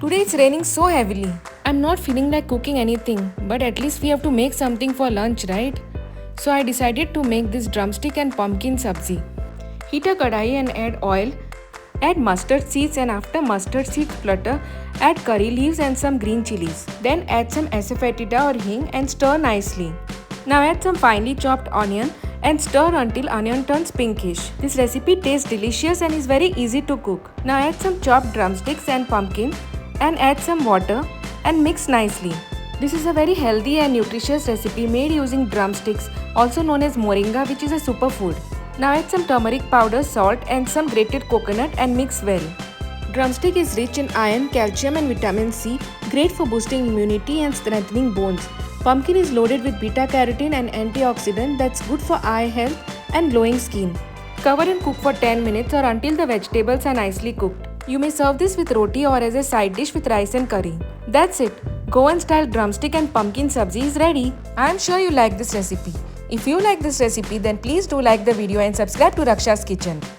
Today it's raining so heavily. I'm not feeling like cooking anything, but at least we have to make something for lunch, right? So I decided to make this drumstick and pumpkin sabzi. Heat a kadai and add oil. Add mustard seeds, and after mustard seeds flutter, add curry leaves and some green chilies. Then add some asafoetida or hing and stir nicely. Now add some finely chopped onion and stir until onion turns pinkish. This recipe tastes delicious and is very easy to cook. Now add some chopped drumsticks and pumpkin and add some water and mix nicely. This is a very healthy and nutritious recipe made using drumsticks, also known as moringa, which is a superfood. Now add some turmeric powder, salt and some grated coconut and mix well. Drumstick is rich in iron, calcium and vitamin C, great for boosting immunity and strengthening bones. Pumpkin is loaded with beta-carotene and antioxidant that's good for eye health and glowing skin. Cover and cook for 10 minutes or until the vegetables are nicely cooked. You may serve this with roti or as a side dish with rice and curry. That's it. Goan style drumstick and pumpkin sabzi is ready. I am sure you like this recipe. If you like this recipe, then please do like the video and subscribe to Raksha's Kitchen.